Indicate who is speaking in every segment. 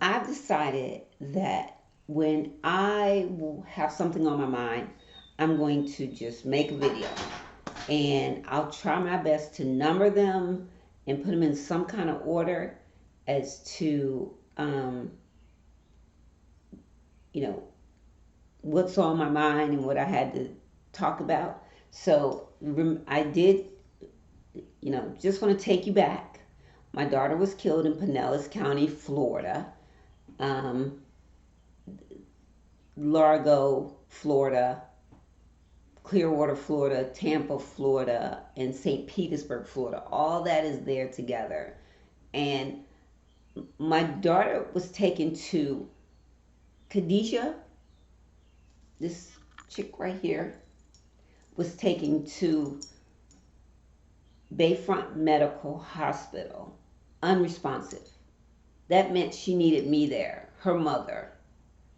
Speaker 1: I've decided that when I will have something on my mind, I'm going to just make a video, and I'll try my best to number them and put them in some kind of order as to, you know, what's on my mind and what I had to talk about. So I did, just want to take you back. My daughter was killed in Pinellas County, Florida, um, Largo, Florida, Clearwater, Florida, Tampa, Florida, and St. Petersburg, Florida. All that is there together. And my daughter was taken to Khadijah, this chick right here, was taken to Bayfront Medical Hospital, unresponsive. That meant she needed me there, her mother.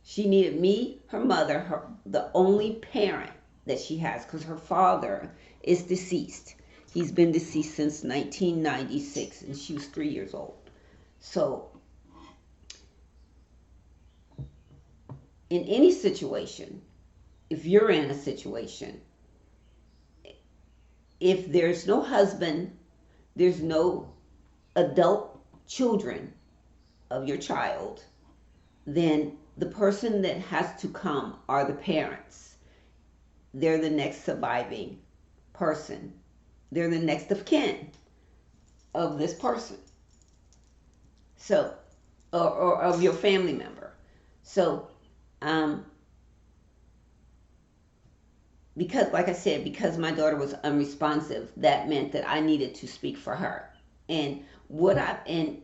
Speaker 1: She needed me, her mother, the only parent that she has, because her father is deceased. He's been deceased since 1996, and she was 3 years old. So, in any situation, if you're in a situation, if there's no husband, there's no adult children of your child, then the person that has to come are the parents. They're the next surviving person. They're the next of kin of this person. So, or of your family member. So, because, like I said, because my daughter was unresponsive, that meant that I needed to speak for her. And what happened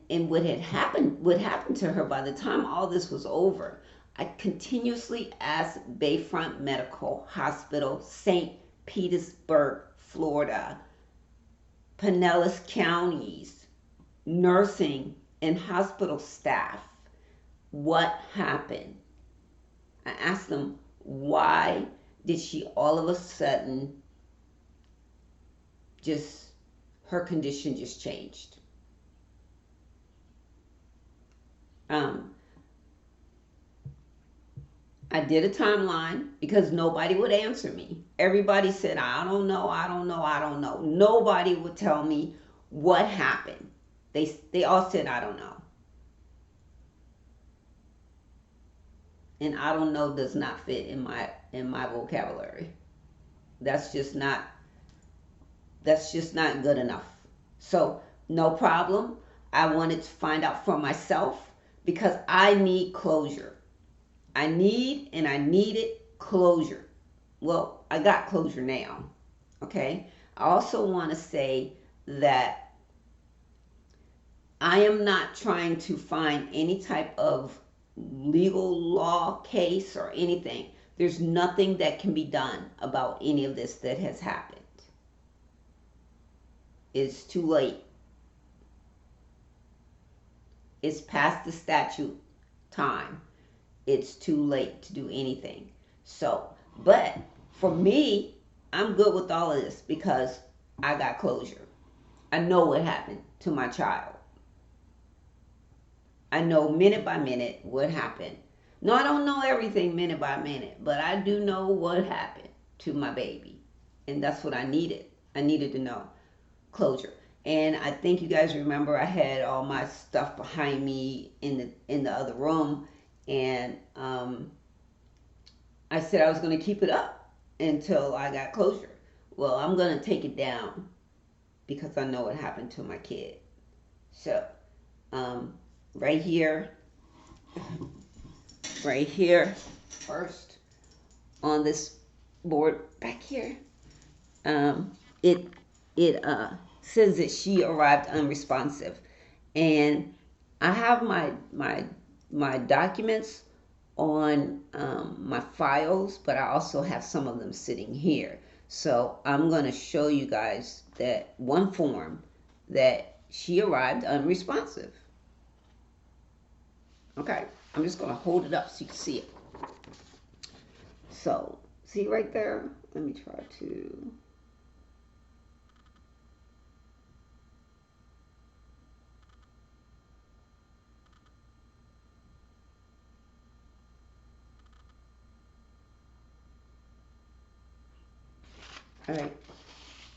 Speaker 1: to her by the time all this was over, I continuously asked Bayfront Medical Hospital, St. Petersburg, Florida, Pinellas counties, nursing and hospital staff, what happened? I asked them, why did she all of a sudden just, her condition just changed? I did a timeline because nobody would answer me. Everybody said, I don't know, I don't know, I don't know. Nobody would tell me what happened. They all said, I don't know. And I don't know does not fit in my vocabulary. That's just not good enough. So, no problem. I wanted to find out for myself because I need closure. I needed closure. Well, I got closure now. Okay? I also want to say that I am not trying to find any type of legal law case or anything. There's nothing that can be done about any of this that has happened. It's too late. It's past the statute time. It's too late to do anything. So, but for me, I'm good with all of this because I got closure. I know what happened to my child. I know minute by minute what happened. No, I don't know everything minute by minute, but I do know what happened to my baby. And that's what I needed. I needed to know closure. And I think you guys remember I had all my stuff behind me in the other room, and I said I was going to keep it up until I got closure. Well, I'm going to take it down because I know what happened to my kid. So, right here, first on this board back here, it says that she arrived unresponsive, and I have my documents on my files, but I also have some of them sitting here. So I'm going to show you guys that one form that she arrived unresponsive. Okay, I'm just going to hold it up so you can see it. So, see right there? Let me try to... All right.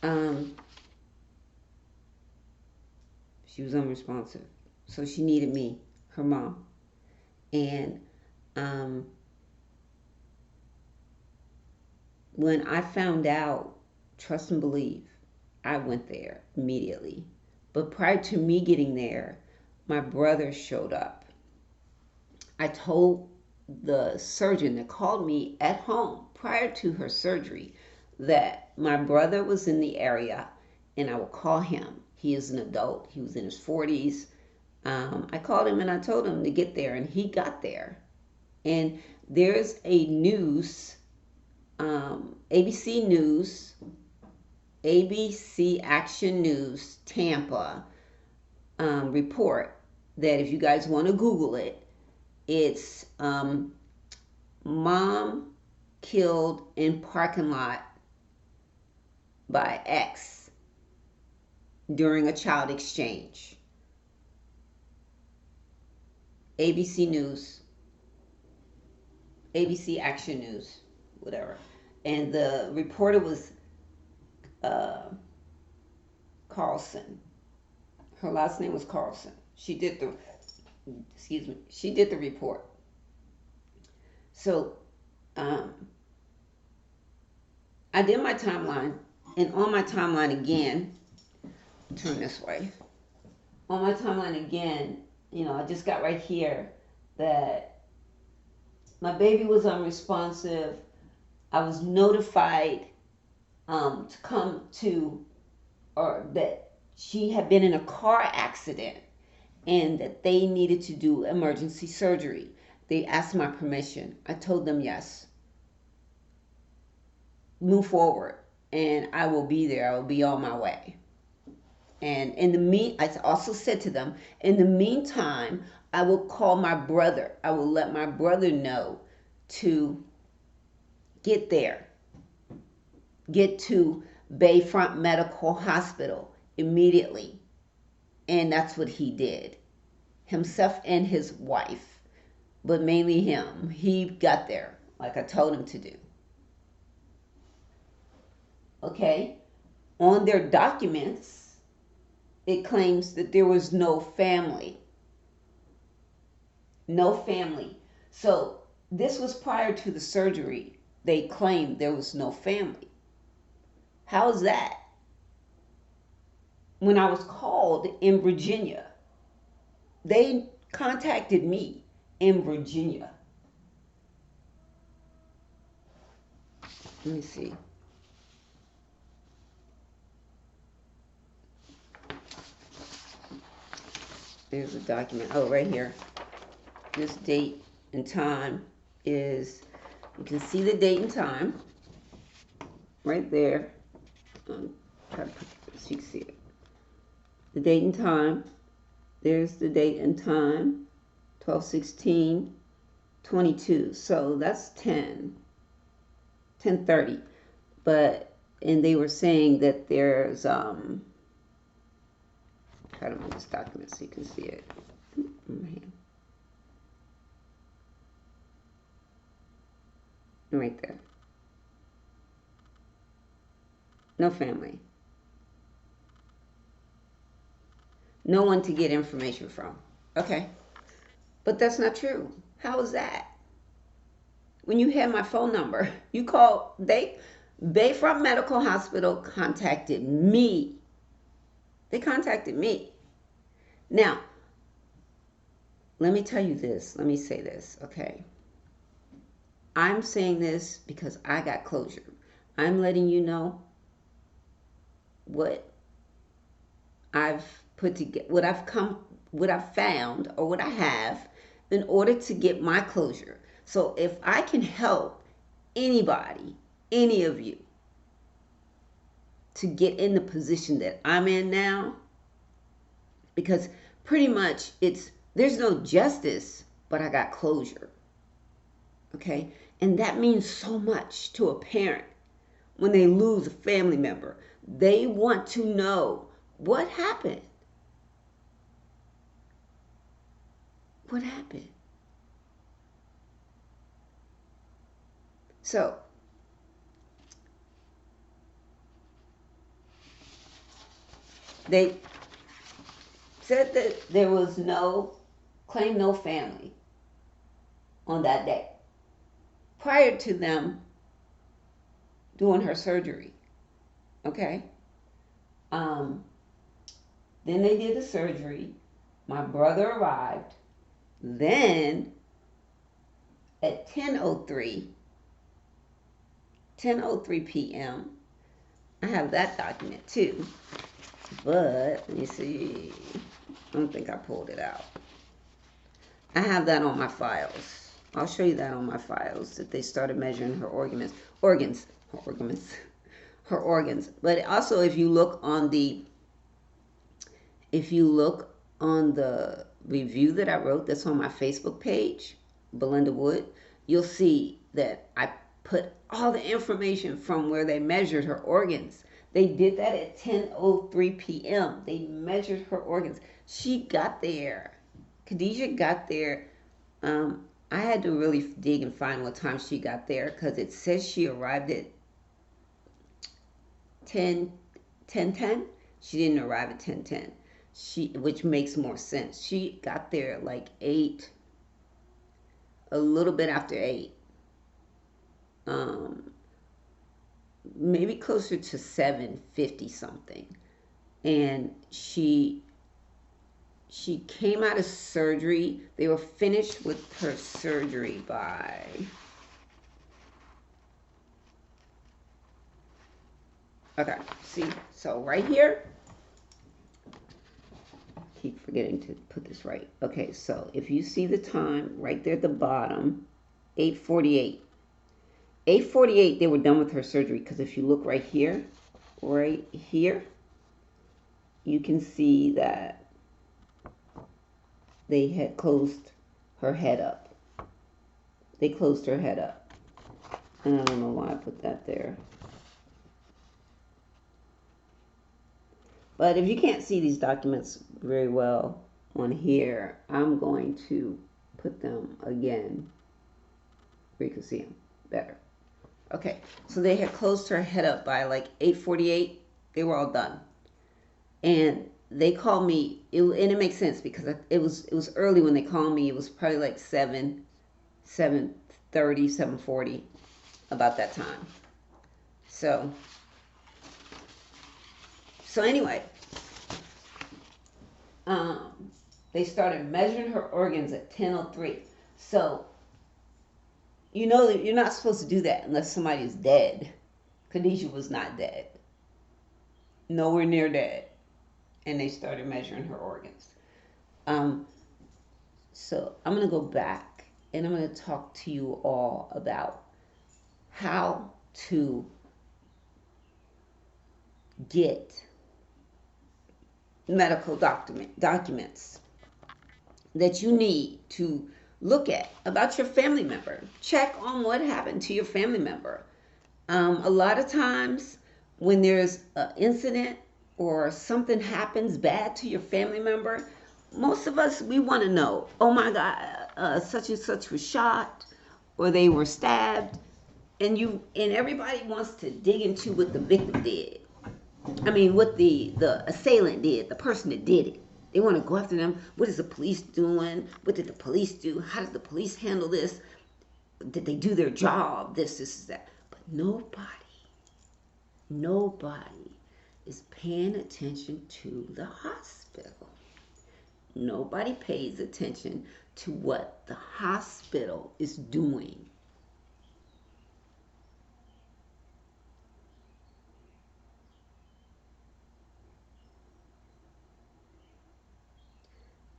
Speaker 1: Um, she was unresponsive, so she needed me, her mom, and um, when I found out, trust and believe, I went there immediately. But prior to me getting there, my brother showed up. I told the surgeon that called me at home prior to her surgery that my brother was in the area and I would call him. He is an adult, he was in his 40s. I called him and I told him to get there, and he got there. And there's a news, ABC News, ABC Action News Tampa report that if you guys want to Google it, it's mom killed in parking lot by ex during a child exchange. ABC News, ABC Action News, whatever. And the reporter was uh, Carlson. Her last name was Carlson. She did the, excuse me, she did the report. So um, I did my timeline, and on my timeline again, turn this way. On my timeline again, I just got right here that my baby was unresponsive. I was notified to come to, or that she had been in a car accident and that they needed to do emergency surgery. They asked my permission. I told them yes. Move forward, and I will be there. I will be on my way. And I also said to them, in the meantime, I will call my brother. I will let my brother know to get there, get to Bayfront Medical Hospital immediately. And that's what he did. Himself and his wife, but mainly him. He got there like I told him to do. Okay? On their documents, it claims that there was no family. No family. So this was prior to the surgery. They claimed there was no family. How's that? When I was called in Virginia, they contacted me in Virginia. Let me see. There's a document. Oh, right here. This date and time is, you can see the date and time right there. Try to put it so you can see it. The date and time. There's the date and time. 12/16/22. So that's 10:30. And they were saying that there's try to move this document so you can see it. Right there. No family. No one to get information from. Okay. But that's not true. How is that? When you had my phone number, you called, Bayfront Medical Hospital contacted me. They contacted me. Now, let me tell you this. Let me say this, okay? I'm saying this because I got closure. I'm letting you know what I've put together, what I've found, or what I have in order to get my closure. So if I can help anybody, any of you, to get in the position that I'm in now, because pretty much there's no justice, but I got closure. Okay? And that means so much to a parent when they lose a family member. They want to know what happened. What happened? So, They said that there was no family on that day prior to them doing her surgery. Okay. Um, then they did the surgery. My brother arrived. Then at 10:03 p.m. I have that document too. But let me see. I don't think I pulled it out. I have that on my files. I'll show you that on my files that they started measuring her her organs. But also, if you look on the review that I wrote that's on my Facebook page, Belinda Wood, you'll see that I put all the information from where they measured her organs. They did that at 10:03 p.m. They measured her organs. She got there. Khadijah got there. I had to really dig and find what time she got there because it says she arrived at 10:10. She didn't arrive at 10:10. Which makes more sense. She got there like 8, a little bit after 8. Maybe closer to 7:50 something. And she came out of surgery. They were finished with her surgery by okay, see, so right here, keep forgetting to put this right. Okay, so if you see the time right there at the bottom, 8:48. 8:48 they were done with her surgery because if you look right here, you can see that they had closed her head up. They closed her head up. And I don't know why I put that there. But if you can't see these documents very well on here, I'm going to put them again where you can see them better. Okay, so they had closed her head up by like 8:48. They were all done. And they called me, and it makes sense because it was early when they called me. It was probably like 7:30, 7:40, about that time. So anyway, they started measuring her organs at 10:03. So you know that you're not supposed to do that unless somebody is dead. Khadijah was not dead, nowhere near dead, and they started measuring her organs. So I'm gonna go back and I'm gonna talk to you all about how to get medical documents that you need to look at about your family member. Check on what happened to your family member. A lot of times when there's an incident or something happens bad to your family member, most of us, we want to know, oh my God, such and such was shot or they were stabbed. And everybody wants to dig into what the victim did. I mean, what the assailant did, the person that did it. They want to go after them. What is the police doing? What did the police do? How did the police handle this? Did they do their job? This, that. But nobody is paying attention to the hospital. Nobody pays attention to what the hospital is doing.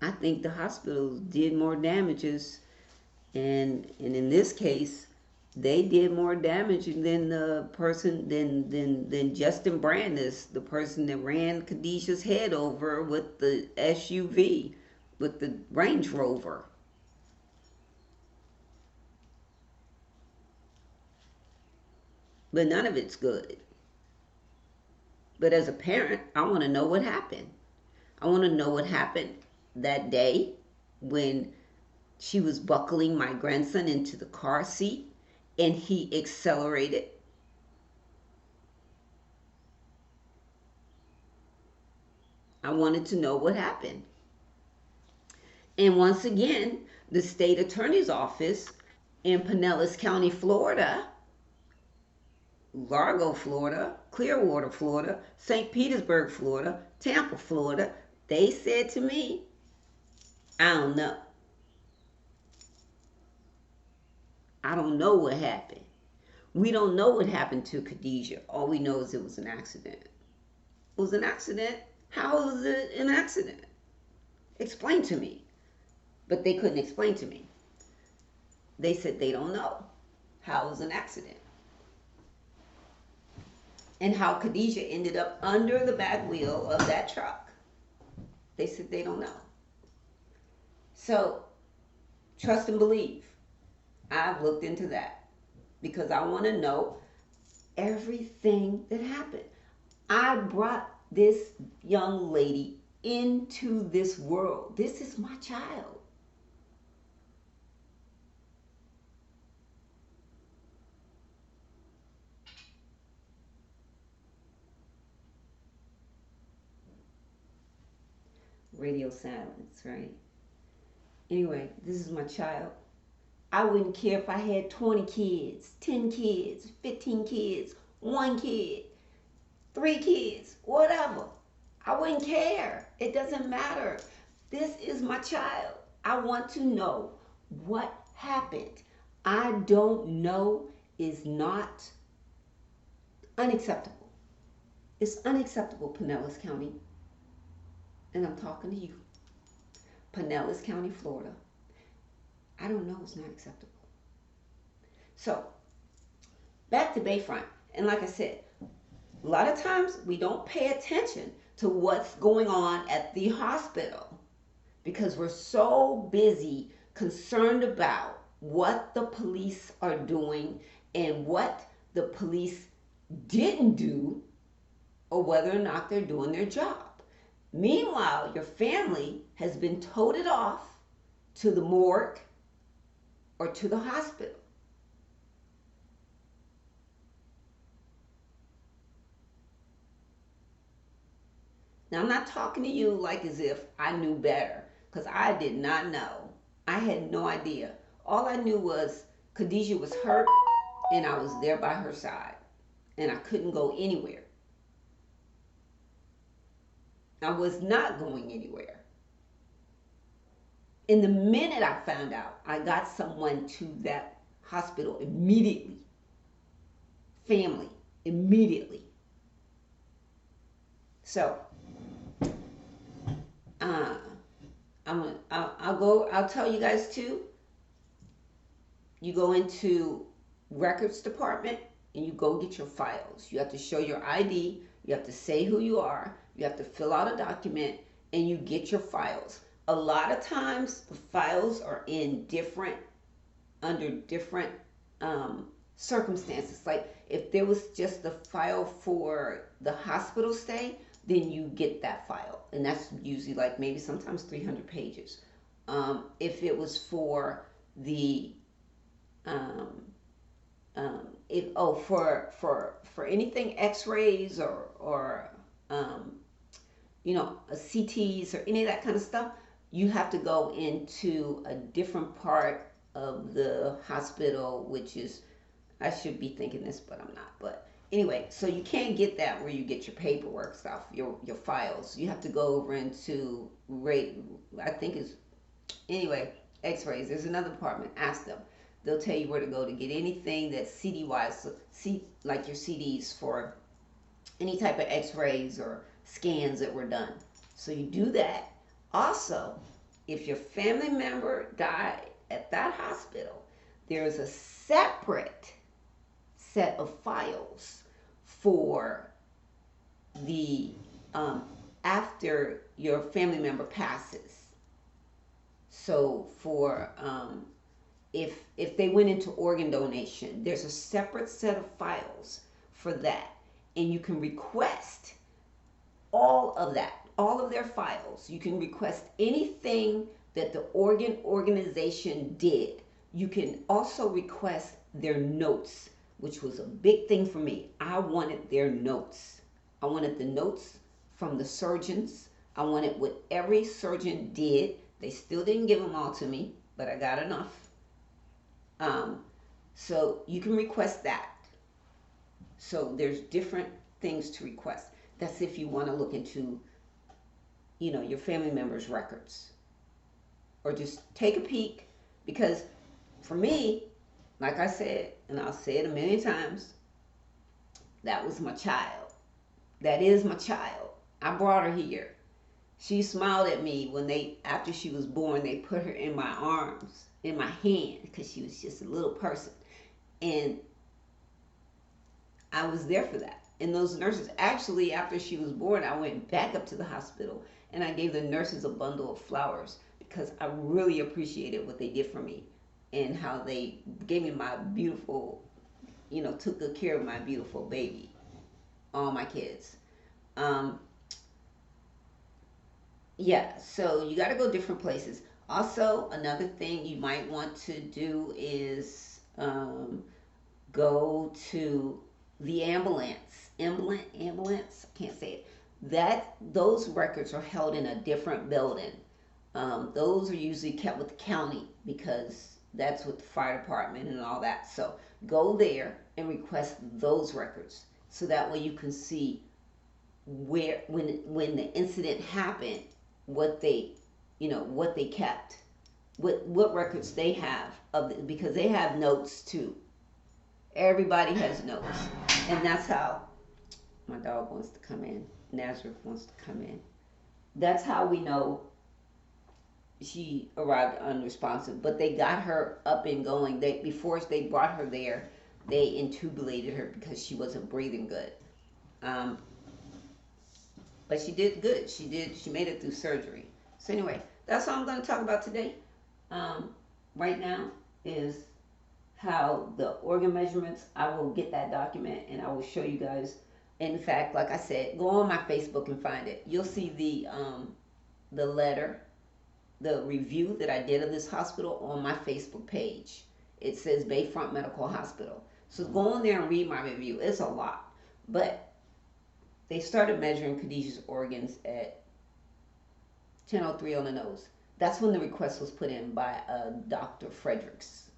Speaker 1: I think the hospitals did more damages, and in this case, they did more damage than the person than Justin Brandis, the person that ran Khadijah's head over with the SUV, with the Range Rover. But none of it's good. But as a parent, I want to know what happened. I want to know what happened that day when she was buckling my grandson into the car seat and he accelerated. I wanted to know what happened. And once again, the state attorney's office in Pinellas County, Florida, Largo, Florida, Clearwater, Florida, St. Petersburg, Florida, Tampa, Florida, they said to me, I don't know. I don't know what happened. We don't know what happened to Khadijah. All we know is it was an accident. It was an accident? How was it an accident? Explain to me. But they couldn't explain to me. They said they don't know how it was an accident. And how Khadijah ended up under the back wheel of that truck. They said they don't know. So, trust and believe. I've looked into that because I want to know everything that happened. I brought this young lady into this world. This is my child. Radio silence, right? Anyway, this is my child. I wouldn't care if I had 20 kids, 10 kids, 15 kids, 1 kid, 3 kids, whatever. I wouldn't care. It doesn't matter. This is my child. I want to know what happened. I don't know is not unacceptable. It's unacceptable, Pinellas County. And I'm talking to you. Pinellas County, Florida. I don't know, it's not acceptable. So, back to Bayfront. And like I said, a lot of times we don't pay attention to what's going on at the hospital because we're so busy concerned about what the police are doing and what the police didn't do or whether or not they're doing their job. Meanwhile, your family has been toted off to the morgue or to the hospital. Now, I'm not talking to you like as if I knew better, because I did not know. I had no idea. All I knew was Khadijah was hurt, and I was there by her side, and I couldn't go anywhere. I was not going anywhere. And the minute I found out, I got someone to that hospital immediately. Family, immediately. So, I'll tell you guys too. You go into records department and you go get your files. You have to show your ID. You have to say who you are. You have to fill out a document and you get your files. A lot of times the files are under different circumstances. Like if there was just the file for the hospital stay, then you get that file. And that's usually like maybe sometimes 300 pages. If it was for the, for anything x-rays or CTs or any of that kind of stuff, you have to go into a different part of the hospital, which is, I should be thinking this, but I'm not. But anyway, so you can't get that where you get your paperwork stuff, your files. You have to go over into x-rays. There's another department. Ask them. They'll tell you where to go to get anything that's CD-wise, like your CDs for any type of x-rays or scans that were done. So you do that. Also, if your family member died at that hospital, there's a separate set of files for the after your family member passes. So for if they went into organ donation, there's a separate set of files for that, and you can request all of that, all of their files. You can request anything that the organization did. You can also request their notes, which was a big thing for me. I wanted their notes. I wanted the notes from the surgeons. I wanted what every surgeon did. They still didn't give them all to me, but I got enough. Um, so you can request that. So there's different things to request. That's if you want to look into, your family members' records, or just take a peek. Because for me, like I said, and I'll say it a million times, that was my child. That is my child. I brought her here. She smiled at me when after she was born, they put her in my arms, in my hand, because she was just a little person. And I was there for that. And those nurses, actually, after she was born, I went back up to the hospital and I gave the nurses a bundle of flowers because I really appreciated what they did for me and how they gave me my beautiful, took good care of my beautiful baby, all my kids. Um, yeah, so you got to go different places. Also, another thing you might want to do is go to the ambulance. I can't say it. Those records are held in a different building. Those are usually kept with the county because that's with the fire department and all that. So go there and request those records so that way you can see where when the incident happened, what they what they kept, what records they have because they have notes too. Everybody has notes, and that's how my dog wants to come in. Nazareth wants to come in. That's how we know she arrived unresponsive. But they got her up and going. Before they brought her there, they intubated her because she wasn't breathing good. Um, but she did good. She made it through surgery. So anyway, that's all I'm going to talk about today. Right now is how the organ measurements. I will get that document and I will show you guys. In fact, like I said, go on my Facebook and find it. You'll see the letter, the review that I did of this hospital on my Facebook page. It says Bayfront Medical Hospital. So go on there and read my review. It's a lot, but they started measuring Khadijah's organs at 10:03 on the nose. That's when the request was put in by Dr. Fredericks,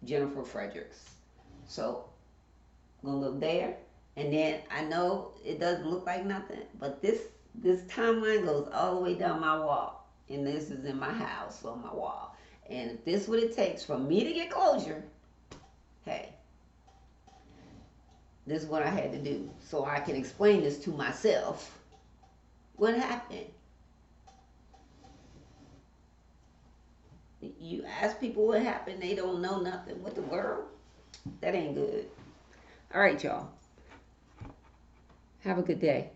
Speaker 1: Jennifer Fredericks. So I'm gonna look there, and then I know it doesn't look like nothing, but this timeline goes all the way down my wall, and this is in my house on my wall. And if this is what it takes for me to get closure, hey, this is what I had to do so I can explain this to myself. What happened? You ask people what happened, they don't know nothing. What the world? That ain't good. All right, y'all. Have a good day.